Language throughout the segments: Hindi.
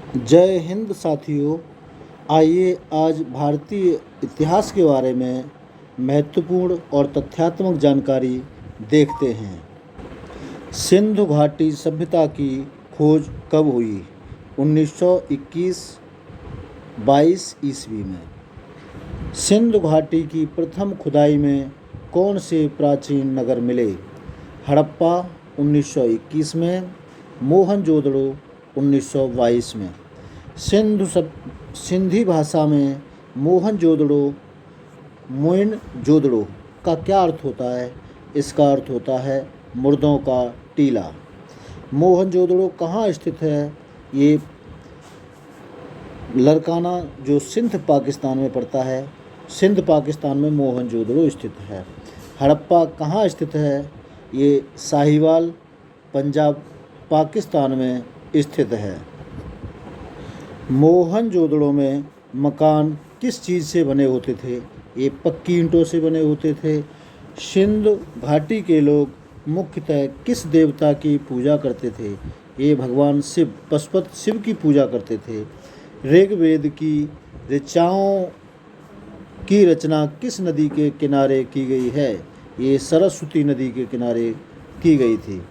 जय हिंद साथियों। आइए आज भारतीय इतिहास के बारे में महत्वपूर्ण और तथ्यात्मक जानकारी देखते हैं। सिंधु घाटी सभ्यता की खोज कब हुई? 1921-22 ईस्वी में। सिंधु घाटी की प्रथम खुदाई में कौन से प्राचीन नगर मिले? हड़प्पा 1921 में, मोहनजोदड़ो 1922 में। सिंधी भाषा में मोइनजोदड़ो का क्या अर्थ होता है? इसका अर्थ होता है मुर्दों का टीला। मोहनजोदड़ो कहाँ स्थित है? ये लरकाना जो सिंध पाकिस्तान में पड़ता है, सिंध पाकिस्तान में मोहनजोदड़ो स्थित है। हड़प्पा कहाँ स्थित है? ये साहिवाल पंजाब पाकिस्तान में स्थित है। मोहनजोदड़ो में मकान किस चीज़ से बने होते थे? ये पक्की ईंटों से बने होते थे। सिंधु घाटी के लोग मुख्यतः किस देवता की पूजा करते थे? ये भगवान शिव, पशुपति शिव की पूजा करते थे। ऋग्वेद की ऋचाओं की रचना किस नदी के किनारे की गई है? ये सरस्वती नदी के किनारे की गई थी।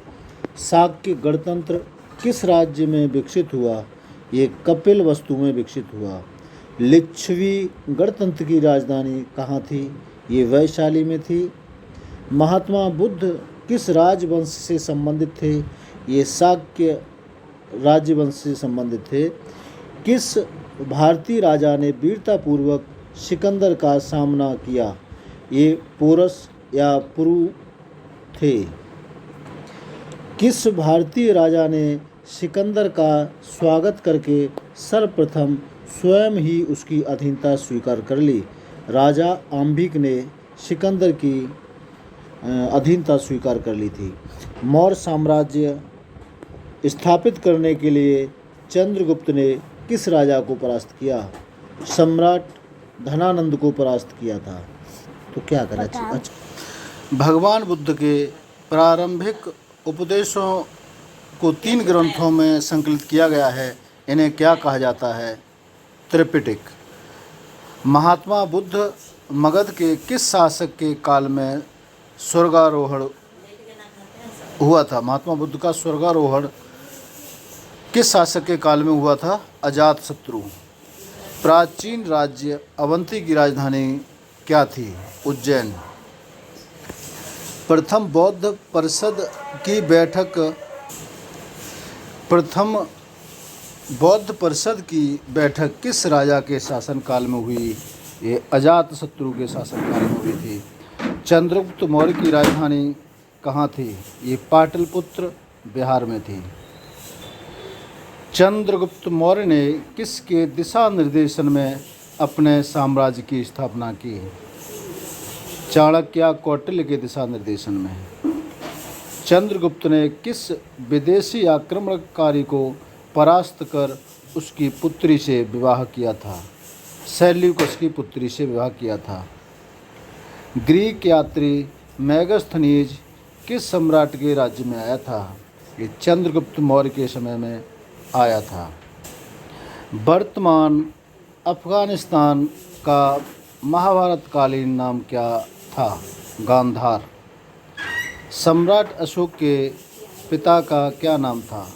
शाक्य गणतंत्र किस राज्य में विकसित हुआ? ये कपिलवस्तु में विकसित हुआ। लिच्छवी गणतंत्र की राजधानी कहाँ थी? ये वैशाली में थी। महात्मा बुद्ध किस राजवंश से संबंधित थे? ये शाक्य राजवंश से संबंधित थे। किस भारतीय राजा ने वीरतापूर्वक सिकंदर का सामना किया? ये पोरस या पुरु थे। किस भारतीय राजा ने सिकंदर का स्वागत करके सर्वप्रथम स्वयं ही उसकी अधीनता स्वीकार कर ली? राजा आम्बिक ने सिकंदर की अधीनता स्वीकार कर ली थी। मौर्य साम्राज्य स्थापित करने के लिए चंद्रगुप्त ने किस राजा को परास्त किया? सम्राट धनानंद को परास्त किया था। तो क्या करें? अच्छा, भगवान बुद्ध के प्रारंभिक उपदेशों को 3 ग्रंथों में संकलित किया गया है। इन्हें क्या कहा जाता है? त्रिपिटक। महात्मा बुद्ध मगध के किस शासक के काल में स्वर्गारोहण हुआ था? महात्मा बुद्ध का स्वर्गारोहण किस शासक के काल में हुआ था? अजातशत्रु। प्राचीन राज्य अवंती की राजधानी क्या थी? उज्जैन। प्रथम बौद्ध परिषद की बैठक किस राजा के शासनकाल में हुई? ये अजातशत्रु के शासनकाल में हुई थी। चंद्रगुप्त मौर्य की राजधानी कहाँ थी? ये पाटलिपुत्र बिहार में थी। चंद्रगुप्त मौर्य ने किसके दिशा निर्देशन में अपने साम्राज्य की स्थापना की? चाणक्य कौटिल्य के दिशा निर्देशन में। चंद्रगुप्त ने किस विदेशी आक्रमणकारी को परास्त कर उसकी पुत्री से विवाह किया था? सेल्यूकस की पुत्री से विवाह किया था। ग्रीक यात्री मेगास्थनीज किस सम्राट के राज्य में आया था? ये चंद्रगुप्त मौर्य के समय में आया था। वर्तमान अफगानिस्तान का महाभारतकालीन नाम क्या था? गांधार। सम्राट अशोक के पिता का क्या नाम था?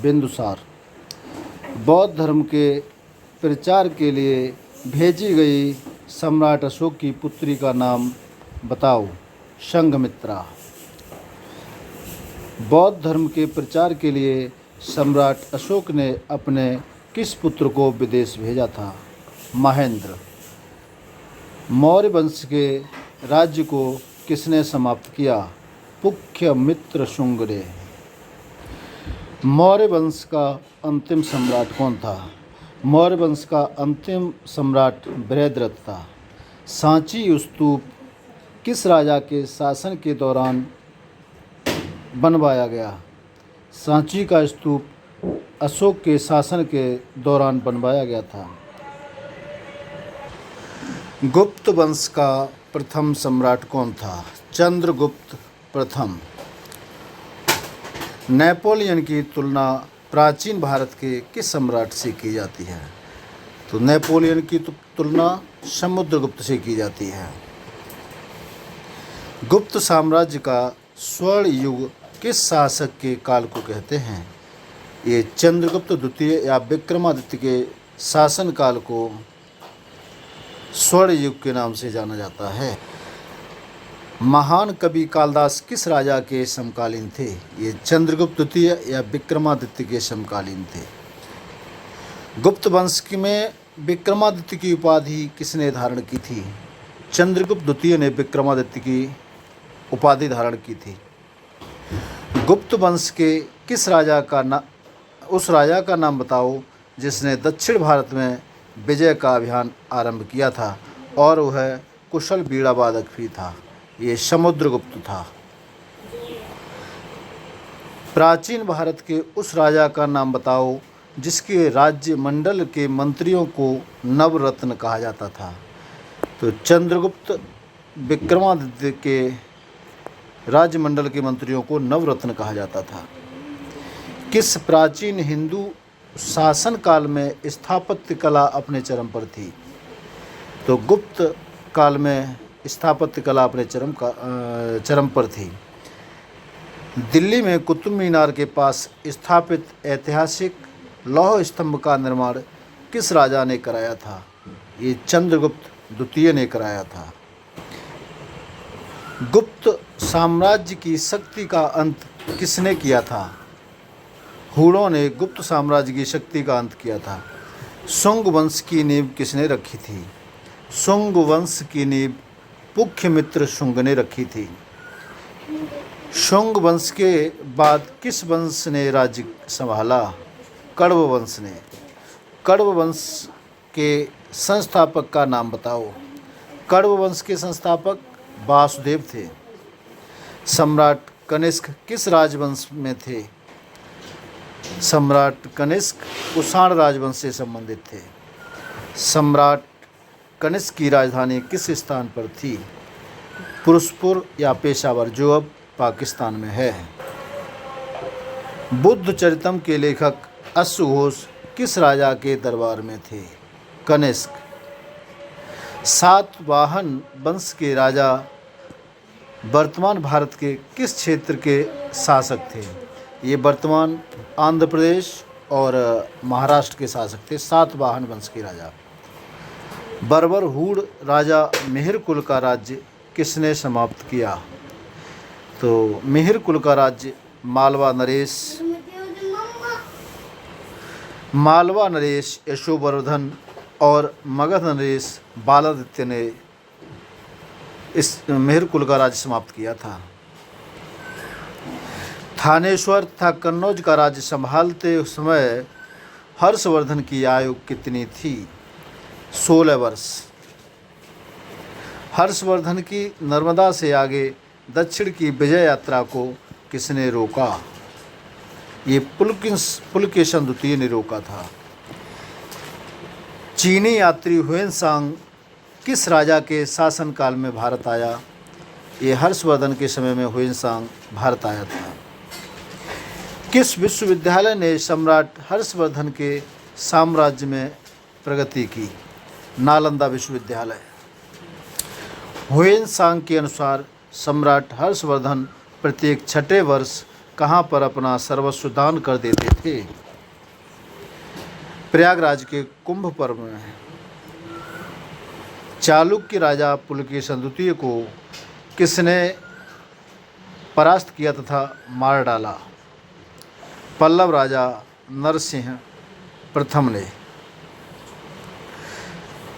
बिंदुसार। बौद्ध धर्म के प्रचार के लिए भेजी गई सम्राट अशोक की पुत्री का नाम बताओ। संघमित्रा। बौद्ध धर्म के प्रचार के लिए सम्राट अशोक ने अपने किस पुत्र को विदेश भेजा था? महेंद्र। मौर्य वंश के राज्य को किसने समाप्त किया? पुष्यमित्र शुंग ने। मौर्य वंश का अंतिम सम्राट कौन था? मौर्य वंश का अंतिम सम्राट बृहद्रथ था। सांची स्तूप किस राजा के शासन के दौरान बनवाया गया? सांची का स्तूप अशोक के शासन के दौरान बनवाया गया था। गुप्त वंश का प्रथम सम्राट कौन था? चंद्रगुप्त प्रथम। नेपोलियन की तुलना प्राचीन भारत के किस सम्राट से की जाती है? तो नेपोलियन की तुलना समुद्रगुप्त से की जाती है। गुप्त साम्राज्य का स्वर्ण युग किस शासक के काल को कहते हैं? ये चंद्रगुप्त द्वितीय या विक्रमादित्य के शासन काल को स्वर्ण युग के नाम से जाना जाता है। महान कवि कालिदास किस राजा के समकालीन थे? ये चंद्रगुप्त द्वितीय या विक्रमादित्य के समकालीन थे। गुप्त वंश में विक्रमादित्य की उपाधि किसने धारण की थी? चंद्रगुप्त द्वितीय ने विक्रमादित्य की उपाधि धारण की थी। गुप्त वंश के किस राजा का उस राजा का नाम बताओ जिसने दक्षिण भारत में विजय का अभियान आरंभ किया था और वह कुशल बीड़ा वादक भी था। ये समुद्रगुप्त था। प्राचीन भारत के उस राजा का नाम बताओ जिसके राज्य मंडल के मंत्रियों को नवरत्न कहा जाता था। तो चंद्रगुप्त विक्रमादित्य के राज्य मंडल के मंत्रियों को नवरत्न कहा जाता था। किस प्राचीन हिंदू शासन काल में स्थापत्य कला अपने चरम पर थी? तो गुप्त काल में स्थापत्य कला अपने चरम पर थी। दिल्ली में कुतुब मीनार के पास स्थापित ऐतिहासिक लौह स्तंभ का निर्माण किस राजा ने कराया था? ये चंद्रगुप्त द्वितीय ने कराया था। गुप्त साम्राज्य की शक्ति का अंत किसने किया था? हूणों ने गुप्त साम्राज्य की शक्ति का अंत किया था। शुंग वंश की नींव किसने रखी थी? शुंग वंश की नींव पुष्यमित्र शुंग ने रखी थी। शुंग वंश के बाद किस वंश ने राज्य संभाला? कण्व वंश ने। कण्व वंश के संस्थापक का नाम बताओ। कण्व वंश के संस्थापक वासुदेव थे। सम्राट कनिष्क किस राजवंश में थे? सम्राट कनिष्क कुषाण राजवंश से संबंधित थे। सम्राट कनिष्क की राजधानी किस स्थान पर थी? पुरुषपुर या पेशावर, जो अब पाकिस्तान में है। बुद्ध चरितम के लेखक अश्वघोष किस राजा के दरबार में थे? कनिष्क। सातवाहन वंश के राजा वर्तमान भारत के किस क्षेत्र के शासक थे? ये वर्तमान आंध्र प्रदेश और महाराष्ट्र के शासक थे, सातवाहन वंश के राजा। बर्बर हूण राजा मिहिर कुल का राज्य किसने समाप्त किया? तो मिहिर कुल का राज्य मालवा नरेश यशोवर्धन और मगध नरेश बालादित्य ने इस मिहिर कुल का राज्य समाप्त किया था। थानेश्वर तथा कन्नौज का राज्य संभालते समय हर्षवर्धन की आयु कितनी थी? 16 वर्ष। हर्षवर्धन की नर्मदा से आगे दक्षिण की विजय यात्रा को किसने रोका? ये पुलकेशन द्वितीय ने रोका था। चीनी यात्री हुएनसांग किस राजा के शासनकाल में भारत आया? ये हर्षवर्धन के समय में हुएनसांग भारत आया था। किस विश्वविद्यालय ने सम्राट हर्षवर्धन के साम्राज्य में प्रगति की? नालंदा विश्वविद्यालय। हुएनसांग के अनुसार सम्राट हर्षवर्धन प्रत्येक छठे वर्ष कहाँ पर अपना सर्वस्व दान कर देते थे? प्रयागराज के कुंभ पर्व में। चालुक्य राजा पुलकेशन द्वितीय को किसने परास्त किया तथा मार डाला? पल्लव राजा नरसिंह प्रथम ने।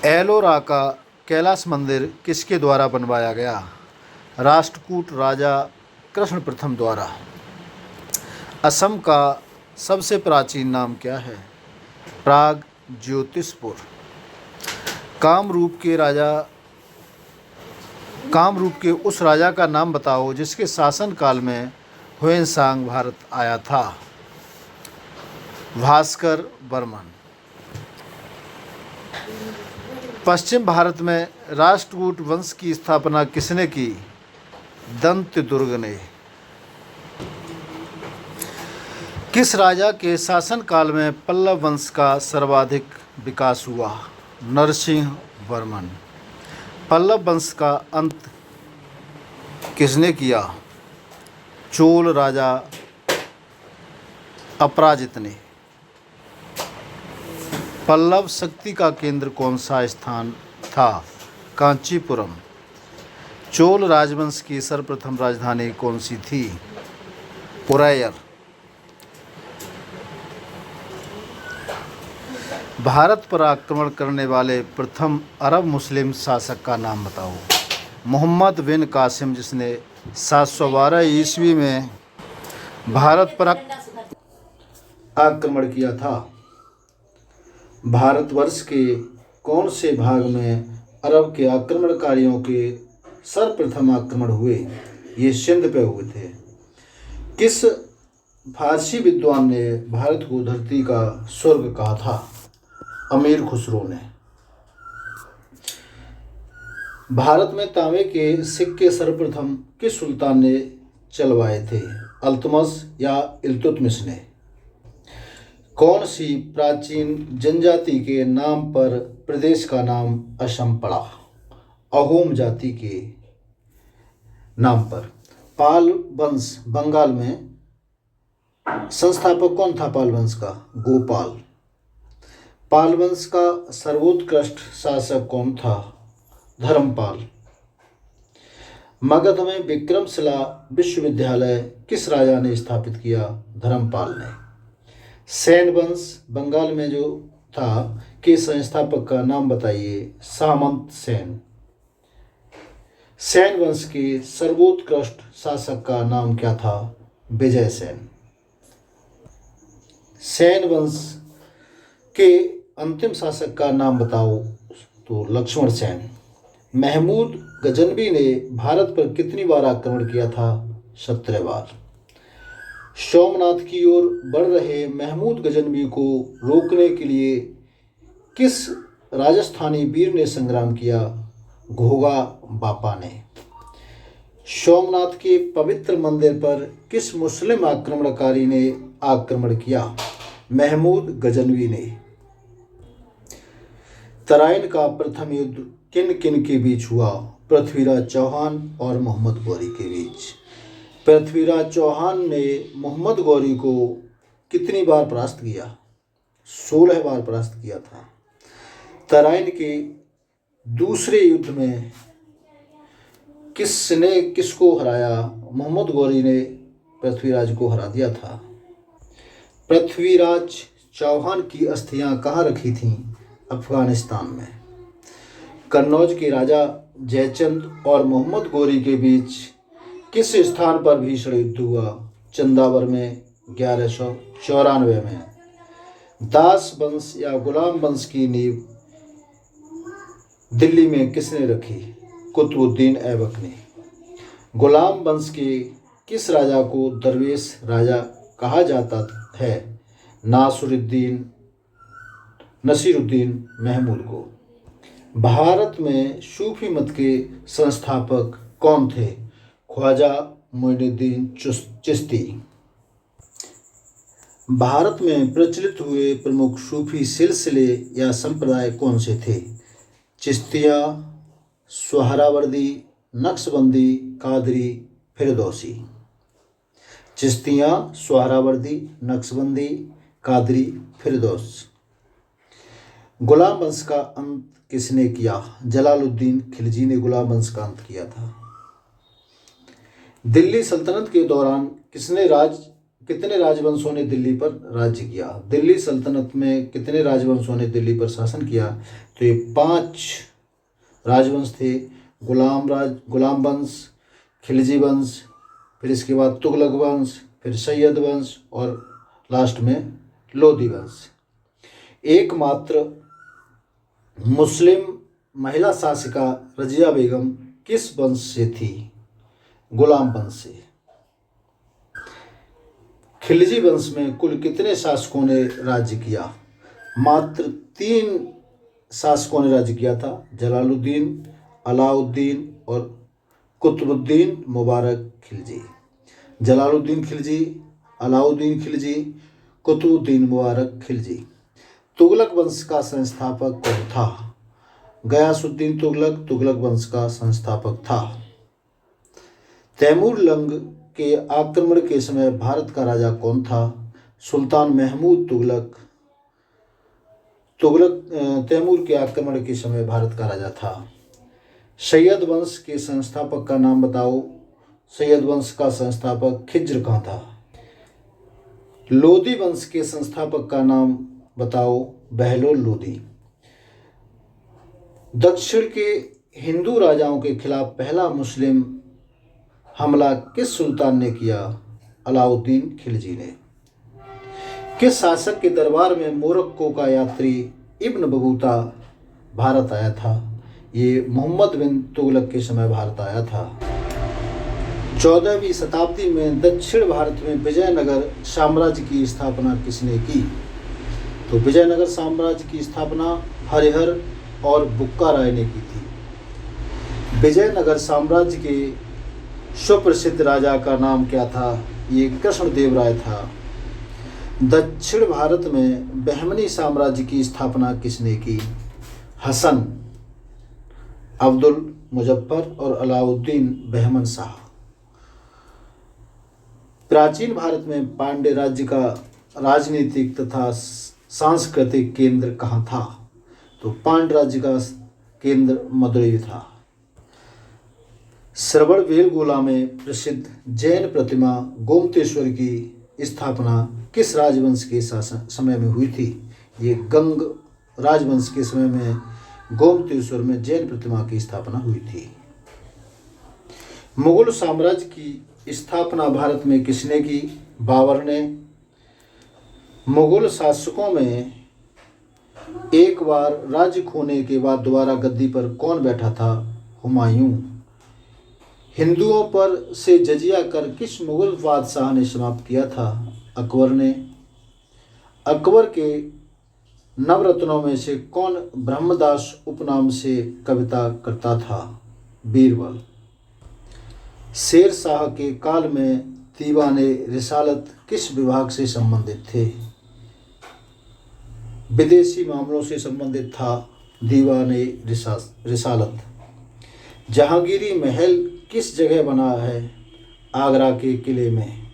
एलोरा का कैलाश मंदिर किसके द्वारा बनवाया गया? राष्ट्रकूट राजा कृष्ण प्रथम द्वारा। असम का सबसे प्राचीन नाम क्या है? प्राग ज्योतिषपुर। कामरूप के उस राजा का नाम बताओ जिसके शासनकाल में हुएनसांग भारत आया था। भास्कर बर्मन। पश्चिम भारत में राष्ट्रकूट वंश की स्थापना किसने की? दंत्यदुर्ग ने। किस राजा के शासनकाल में पल्लव वंश का सर्वाधिक विकास हुआ? नरसिंह वर्मन। पल्लव वंश का अंत किसने किया? चोल राजा अपराजित ने। पल्लव शक्ति का केंद्र कौन सा स्थान था? कांचीपुरम। चोल राजवंश की सर्वप्रथम राजधानी कौन सी थी? उरैयर। भारत पर आक्रमण करने वाले प्रथम अरब मुस्लिम शासक का नाम बताओ। मोहम्मद बिन कासिम, जिसने 712 ईस्वी में भारत पर आक्रमण किया था। भारतवर्ष के कौन से भाग में अरब के आक्रमणकारियों के सर्वप्रथम आक्रमण हुए? ये सिंध पे हुए थे। किस फारसी विद्वान ने भारत को धरती का स्वर्ग कहा था? अमीर खुसरो ने। भारत में तांबे के सिक्के सर्वप्रथम किस सुल्तान ने चलवाए थे? अल्तमश या इल्तुतमिश ने। कौन सी प्राचीन जनजाति के नाम पर प्रदेश का नाम असम पड़ा? अहोम जाति के नाम पर। पाल वंश बंगाल में संस्थापक कौन था? पाल वंश का गोपाल। पाल वंश का सर्वोत्कृष्ट शासक कौन था? धर्मपाल। मगध में विक्रमशिला विश्वविद्यालय किस राजा ने स्थापित किया? धर्मपाल ने। सेन वंश बंगाल में जो था के संस्थापक का नाम बताइए? सामंत सेन। सेन वंश के सर्वोत्कृष्ट शासक का नाम क्या था? विजय सेन। सेन वंश के अंतिम शासक का नाम बताओ? तो लक्ष्मण सेन। महमूद गजनवी ने भारत पर कितनी बार आक्रमण किया था? 17 बार। सोमनाथ की ओर बढ़ रहे महमूद गजनवी को रोकने के लिए किस राजस्थानी वीर ने संग्राम किया? घोगा बापा ने। सोमनाथ के पवित्र मंदिर पर किस मुस्लिम आक्रमणकारी ने आक्रमण किया? महमूद गजनवी ने। तराइन का प्रथम युद्ध किन किन के बीच हुआ? पृथ्वीराज चौहान और मोहम्मद गौरी के बीच। पृथ्वीराज चौहान ने मोहम्मद गौरी को कितनी बार परास्त किया? 16 बार परास्त किया था। तराइन के दूसरे युद्ध में किसने किसको हराया? मोहम्मद गौरी ने पृथ्वीराज को हरा दिया था। पृथ्वीराज चौहान की अस्थियां कहाँ रखी थीं? अफगानिस्तान में। कन्नौज के राजा जयचंद और मोहम्मद गौरी के बीच किस स्थान पर भीषण युद्ध हुआ? चंदावर में 1194 में। दास वंश या गुलाम वंश की नींव दिल्ली में किसने रखी? कुतुबुद्दीन ऐबक ने। गुलाम वंश के किस राजा को दरवेश राजा कहा जाता है? नसीरुद्दीन महमूद को। भारत में सूफी मत के संस्थापक कौन थे? ख्वाजा मोइनुद्दीन चिश्ती। भारत में प्रचलित हुए प्रमुख सूफी सिलसिले या संप्रदाय कौन से थे? चिश्तिया, सोहरावर्दी, नक्शबंदी, कादरी, फिरदौसी। चिश्तिया, सोहरावर्दी, नक्शबंदी, कादरी, फिरदौस। गुलाम वंश का अंत किसने किया? जलालुद्दीन खिलजी ने गुलाम वंश का अंत किया था। दिल्ली सल्तनत के दौरान कितने राजवंशों ने दिल्ली पर राज्य किया? दिल्ली सल्तनत में कितने राजवंशों ने दिल्ली पर शासन किया? तो ये 5 राजवंश थे। गुलाम वंश, खिलजी वंश, फिर इसके बाद तुगलक वंश, फिर सैयद वंश और लास्ट में लोधी वंश। एकमात्र मुस्लिम महिला शासिका रजिया बेगम किस वंश से थी? गुलाम वंश से। खिलजी वंश में कुल कितने शासकों ने राज्य किया? मात्र 3 शासकों ने राज्य किया था। जलालुद्दीन, अलाउद्दीन और कुतुबुद्दीन मुबारक खिलजी। जलालुद्दीन खिलजी अलाउद्दीन खिलजी, कुतुबुद्दीन मुबारक खिलजी। तुगलक वंश का संस्थापक कौन था? गयासुद्दीन तुगलक तुगलक वंश का संस्थापक था। तैमूर लंग के आक्रमण के समय भारत का राजा कौन था? सुल्तान महमूद तुगलक तैमूर के आक्रमण के समय भारत का राजा था। सैयद वंश के संस्थापक का नाम बताओ। सैयद वंश का संस्थापक खिज्र कहाँ था? लोदी वंश के संस्थापक का नाम बताओ। बहलोल लोदी। दक्षिण के हिंदू राजाओं के खिलाफ पहला मुस्लिम हमला किस सुल्तान ने किया? अलाउद्दीन खिलजी ने। किस शासक के दरबार में मोरक्को का यात्री इब्न बतूता भारत आया था? ये मोहम्मद बिन तुगलक के समय भारत आया था। 14वीं शताब्दी में दक्षिण भारत में विजयनगर साम्राज्य की स्थापना किसने की? तो विजयनगर साम्राज्य की स्थापना हरिहर और बुक्का राय ने की थी। विजयनगर साम्राज्य के सुप्रसिद्ध राजा का नाम क्या था? ये कृष्णदेव राय था। दक्षिण भारत में बहमनी साम्राज्य की स्थापना किसने की? हसन, अब्दुल मुजफ्फर और अलाउद्दीन बहमन शाह। प्राचीन भारत में पांड्य राज्य का राजनीतिक तथा सांस्कृतिक केंद्र कहाँ था? तो पांड्य राज्य का केंद्र मदुरई था। श्रवणबेलगोला में प्रसिद्ध जैन प्रतिमा गोमतेश्वर की स्थापना किस राजवंश के समय में हुई थी? ये गंग राजवंश के समय में गोमतेश्वर में जैन प्रतिमा की स्थापना हुई थी। मुगल साम्राज्य की स्थापना भारत में किसने की? बाबर ने। मुगल शासकों में एक बार राज्य खोने के बाद दोबारा गद्दी पर कौन बैठा था? हुमायूं। हिंदुओं पर से जजिया कर किस मुगल बादशाह ने समाप्त किया था? अकबर ने। अकबर के नवरत्नों में से कौन ब्रह्मदास उपनाम से कविता करता था? बीरबल। शेर शाह के काल में दीवाने रिसालत किस विभाग से संबंधित थे? विदेशी मामलों से संबंधित था दीवाने रिसालत। जहांगीरी महल किस जगह बना है? आगरा के किले में।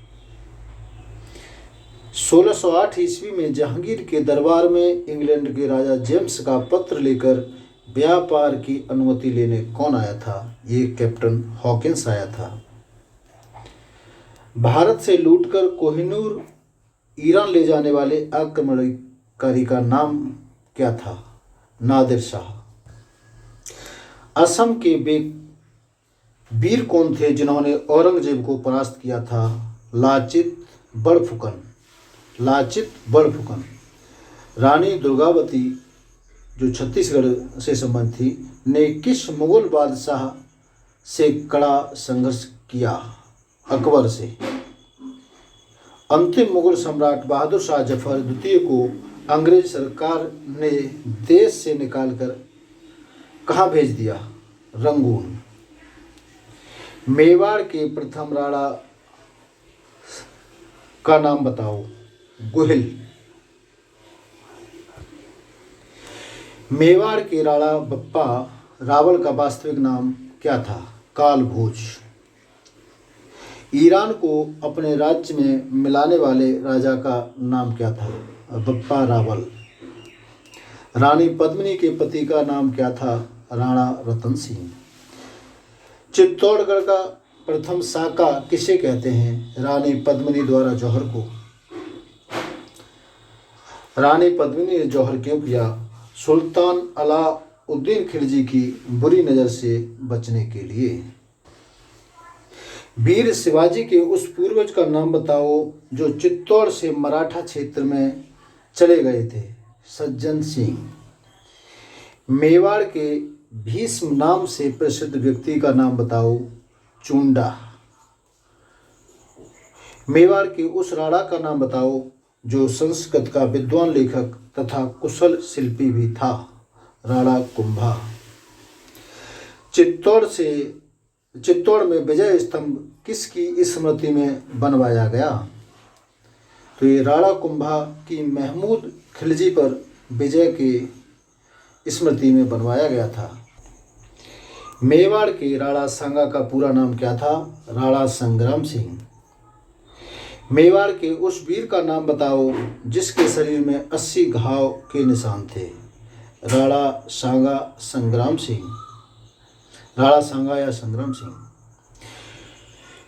1608 ईस्वी में जहांगीर के दरबार में इंग्लैंड के राजा जेम्स का पत्र लेकर व्यापार की अनुमति लेने कौन आया था? ये कैप्टन हॉकिंस आया था। भारत से लूटकर कोहिनूर ईरान ले जाने वाले आक्रमणकारी का नाम क्या था? नादिर शाह। असम के वीर कौन थे जिन्होंने औरंगजेब को परास्त किया था? लाचित बड़फुकन। रानी दुर्गावती जो छत्तीसगढ़ से संबंधित थी ने किस मुगल बादशाह से कड़ा संघर्ष किया? अकबर से। अंतिम मुगल सम्राट बहादुर शाह जफर द्वितीय को अंग्रेज सरकार ने देश से निकालकर कहाँ भेज दिया? रंगून। मेवाड़ के प्रथम राणा का नाम बताओ। गुहिल। मेवाड़ के राणा बप्पा रावल का वास्तविक नाम क्या था? कालभोज। ईरान को अपने राज्य में मिलाने वाले राजा का नाम क्या था? बप्पा रावल। रानी पद्मिनी के पति का नाम क्या था? राणा रतन सिंह। चित्तौड़गढ़ का प्रथम साका किसे कहते हैं? रानी पद्मिनी द्वारा जौहर को। रानी पद्मिनी ने जौहर क्यों किया? सुल्तान अलाउद्दीन खिलजी की बुरी नज़र से बचने के लिए। वीर शिवाजी के उस पूर्वज का नाम बताओ जो चित्तौड़ से मराठा क्षेत्र में चले गए थे। सज्जन सिंह। मेवाड़ के भीष्म नाम से प्रसिद्ध व्यक्ति का नाम बताओ। चुंडा। मेवाड़ के उस राणा का नाम बताओ जो संस्कृत का विद्वान लेखक तथा कुशल शिल्पी भी था। राणा कुंभा। चित्तौड़ में विजय स्तंभ किसकी स्मृति में बनवाया गया? तो ये राणा कुंभा की महमूद खिलजी पर विजय की स्मृति में बनवाया गया था। मेवाड़ के राणा सांगा का पूरा नाम क्या था? राणा संग्राम सिंह। मेवाड़ के उस वीर का नाम बताओ जिसके शरीर में 80 घाव के निशान थे। राणा सांगा संग्राम सिंह, राणा सांगा या संग्राम सिंह।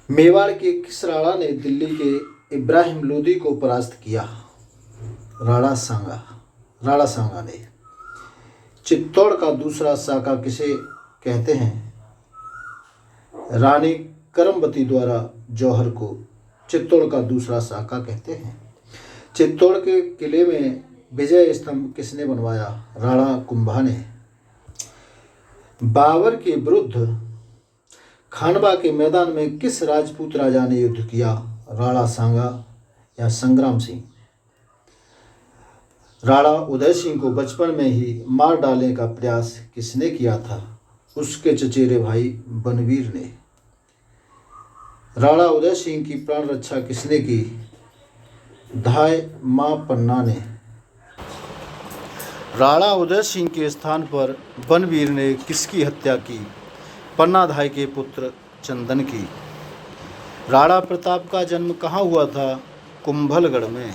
मेवाड़ के किस राणा ने दिल्ली के इब्राहिम लोदी को परास्त किया? राणा सांगा ने। चित्तौड़ का दूसरा साका किसे कहते हैं? रानी करमवती द्वारा जौहर को चित्तौड़ का दूसरा साका कहते हैं। चित्तौड़ के किले में विजय स्तंभ किसने बनवाया? राणा कुंभा ने। बाबर के विरुद्ध खानवा के मैदान में किस राजपूत राजा ने युद्ध किया? राणा सांगा या संग्राम सिंह। राणा उदय सिंह को बचपन में ही मार डालने का प्रयास किसने किया था? उसके चचेरे भाई बनवीर ने। राणा उदय सिंह की प्राण रक्षा किसने की? धाय मां पन्ना ने। राणा उदय सिंह के स्थान पर बनवीर ने किसकी हत्या की? पन्नाधाय के पुत्र चंदन की। राणा प्रताप का जन्म कहाँ हुआ था? कुंभलगढ़ में।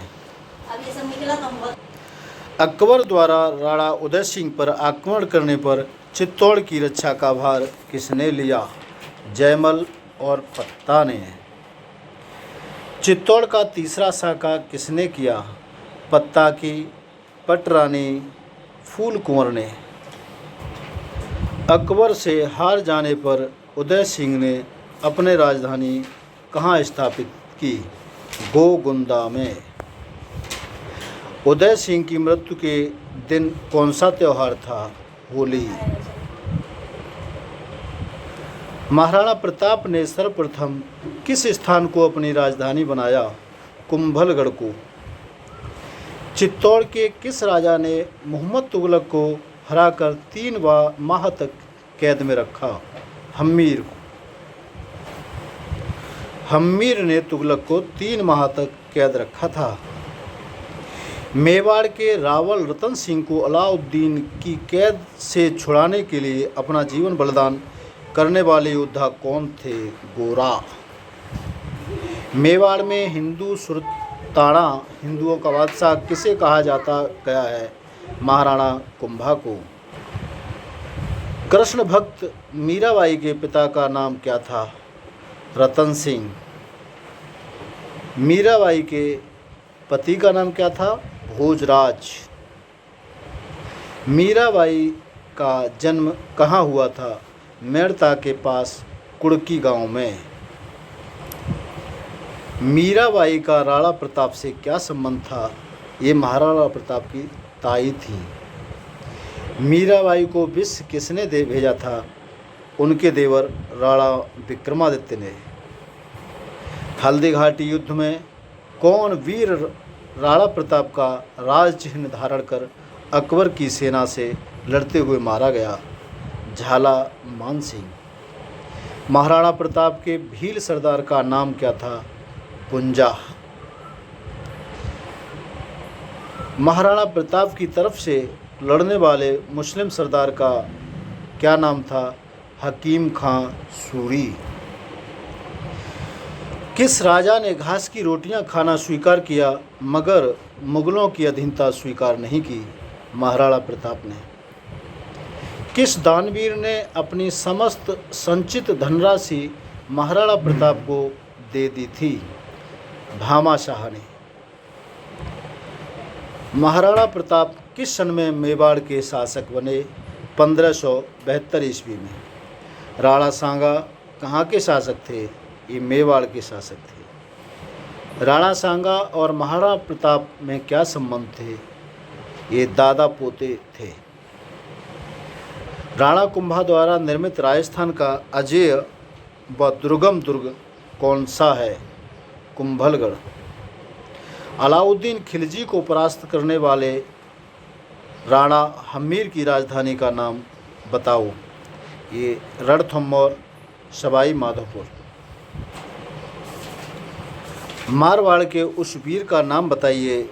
अकबर द्वारा राणा उदय सिंह पर आक्रमण करने पर चित्तौड़ की रक्षा का भार किसने लिया? जयमल और पत्ता ने। चित्तौड़ का तीसरा साका किसने किया? पत्ता की पटरानी फूल कुंवर ने। अकबर से हार जाने पर उदय सिंह ने अपने राजधानी कहाँ स्थापित की? गोगुंदा में। उदय सिंह की मृत्यु के दिन कौन सा त्यौहार था? होली। महाराणा प्रताप ने सर्वप्रथम किस स्थान को अपनी राजधानी बनाया? कुंभलगढ़ को। चित्तौड़ के किस राजा ने मोहम्मद तुगलक को हराकर 3 माह तक कैद में रखा? हम्मीर को। हम्मीर ने तुगलक को 3 माह तक कैद रखा था। मेवाड़ के रावल रतन सिंह को अलाउद्दीन की कैद से छुड़ाने के लिए अपना जीवन बलिदान करने वाले योद्धा कौन थे? गोरा। मेवाड़ में हिंदू सुल्ताना हिंदुओं का बादशाह किसे कहा जाता गया है? महाराणा कुंभा को। कृष्ण भक्त मीराबाई के पिता का नाम क्या था? रतन सिंह। मीराबाई के पति का नाम क्या था? भोजराज। मीराबाई का जन्म कहाँ हुआ था? मेड़ता के पास कुड़की गांव में। मीराबाई का राणा प्रताप से क्या संबंध था? ये महाराणा प्रताप की ताई थी। मीराबाई को विष किसने भेजा था? उनके देवर राणा विक्रमादित्य ने। हल्दी घाटी युद्ध में कौन वीर राणा प्रताप का राज चिन्ह धारण कर अकबर की सेना से लड़ते हुए मारा गया? झाला मान सिंह। महाराणा प्रताप के भील सरदार का नाम क्या था? पुंजा। महाराणा प्रताप की तरफ से लड़ने वाले मुस्लिम सरदार का क्या नाम था? हकीम खां सूरी। किस राजा ने घास की रोटियां खाना स्वीकार किया मगर मुगलों की अधीनता स्वीकार नहीं की? महाराणा प्रताप ने। किस दानवीर ने अपनी समस्त संचित धनराशि महाराणा प्रताप को दे दी थी? भामाशाह ने। महाराणा प्रताप किस सन में मेवाड़ के शासक बने? 1572 ईस्वी में। राणा सांगा कहाँ के शासक थे? ये मेवाड़ के शासक थे। राणा सांगा और महाराणा प्रताप में क्या संबंध थे? ये दादा पोते थे। राणा कुंभा द्वारा निर्मित राजस्थान का अजेय व दुर्गम दुर्ग कौन सा है? कुंभलगढ़। अलाउद्दीन खिलजी को परास्त करने वाले राणा हम्मीर की राजधानी का नाम बताओ। ये रणथंभौर, सवाई माधोपुर। मारवाड़ के उस वीर का नाम बताइए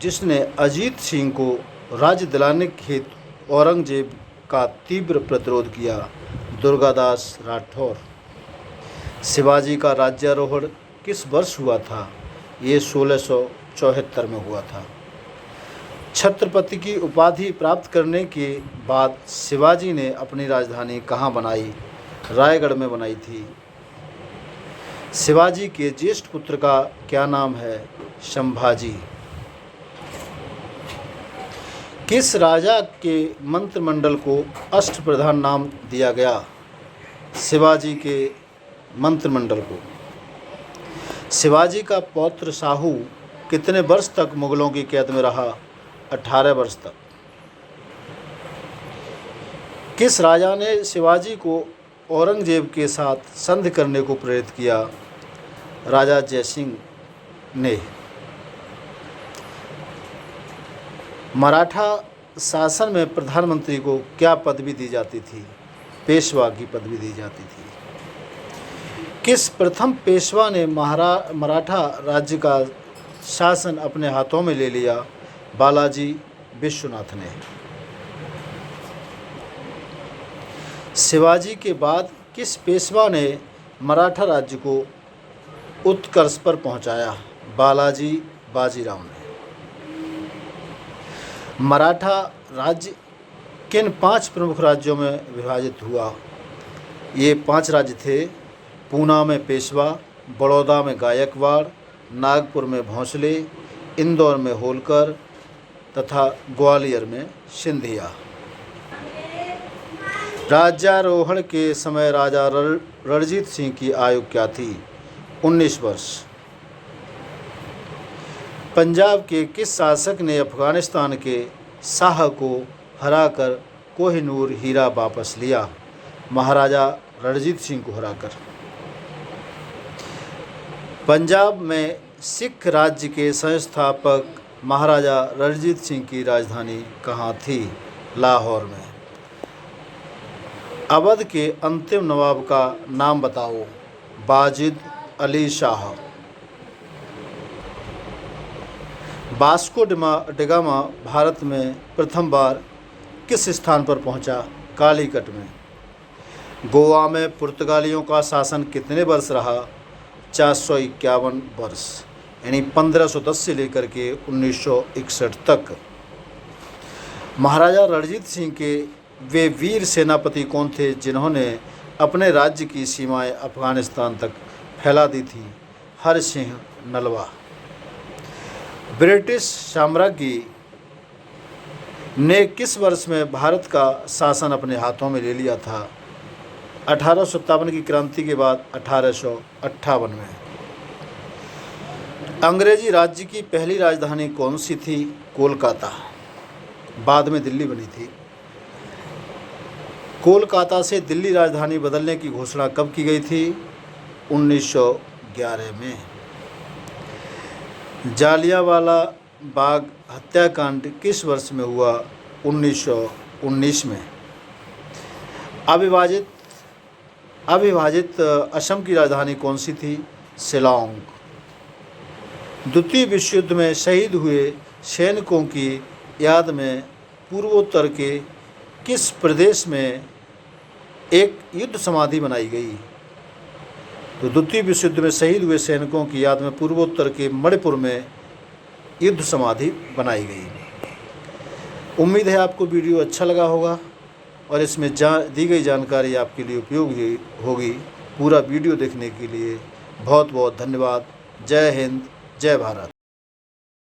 जिसने अजीत सिंह को राज्य दिलाने हेतु औरंगजेब का तीव्र प्रतिरोध किया। दुर्गादास राठौर। शिवाजी का राज्यारोहण किस वर्ष हुआ था? ये 1674 में हुआ था। छत्रपति की उपाधि प्राप्त करने के बाद शिवाजी ने अपनी राजधानी कहाँ बनाई? रायगढ़ में बनाई थी। शिवाजी के ज्येष्ठ पुत्र का क्या नाम है? संभाजी। किस राजा के मंत्रिमंडल को अष्टप्रधान नाम दिया गया? शिवाजी के मंत्रिमंडल को। शिवाजी का पौत्र शाहू कितने वर्ष तक मुगलों की कैद में रहा? 18 वर्ष तक। किस राजा ने शिवाजी को औरंगजेब के साथ संधि करने को प्रेरित किया? राजा जयसिंह ने। मराठा शासन में प्रधानमंत्री को क्या पदवी दी जाती थी? पेशवा की पदवी दी जाती थी। किस प्रथम पेशवा ने मराठा राज्य का शासन अपने हाथों में ले लिया? बालाजी विश्वनाथ ने। शिवाजी के बाद किस पेशवा ने मराठा राज्य को उत्कर्ष पर पहुंचाया? बालाजी बाजीराव ने। मराठा राज्य किन 5 प्रमुख राज्यों में विभाजित हुआ? ये 5 राज्य थे। पूना में पेशवा, बड़ौदा में गायकवाड़, नागपुर में भोंसले, इंदौर में होलकर तथा ग्वालियर में सिंधिया। राज्यारोहण के समय राजा रणजीत सिंह की आयु क्या थी? 19 वर्ष। पंजाब के किस शासक ने अफगानिस्तान के शाह को हराकर कोहिनूर हीरा वापस लिया? महाराजा रणजीत सिंह को हराकर। पंजाब में सिख राज्य के संस्थापक महाराजा रणजीत सिंह की राजधानी कहाँ थी? लाहौर में। अवध के अंतिम नवाब का नाम बताओ। बाजिद अली शाह। वास्को डिगामा भारत में प्रथम बार किस स्थान पर पहुंचा? कालीकट में। गोवा में पुर्तगालियों का शासन कितने वर्ष रहा? 451 वर्ष, यानी 1510 से लेकर के 1961 तक। महाराजा रणजीत सिंह के वे वीर सेनापति कौन थे जिन्होंने अपने राज्य की सीमाएं अफगानिस्तान तक फैला दी थी? हरि सिंह नलवा। ब्रिटिश साम्राज्य ने किस वर्ष में भारत का शासन अपने हाथों में ले लिया था? 1857 की क्रांति के बाद 1858 में। अंग्रेजी राज्य की पहली राजधानी कौन सी थी? कोलकाता। बाद में दिल्ली बनी थी। कोलकाता से दिल्ली राजधानी बदलने की घोषणा कब की गई थी? 1911 में। जालियांवाला बाग हत्याकांड किस वर्ष में हुआ? 1919 में। अविभाजित असम की राजधानी कौन सी थी? शिलांग। द्वितीय विश्व युद्ध में शहीद हुए सैनिकों की याद में पूर्वोत्तर के किस प्रदेश में एक युद्ध समाधि बनाई गई? तो द्वितीय विश्व युद्ध में शहीद हुए सैनिकों की याद में पूर्वोत्तर के मणिपुर में युद्ध समाधि बनाई गई। उम्मीद है आपको वीडियो अच्छा लगा होगा और इसमें दी गई जानकारी आपके लिए उपयोगी होगी। पूरा वीडियो देखने के लिए बहुत बहुत धन्यवाद। जय हिंद, जय भारत।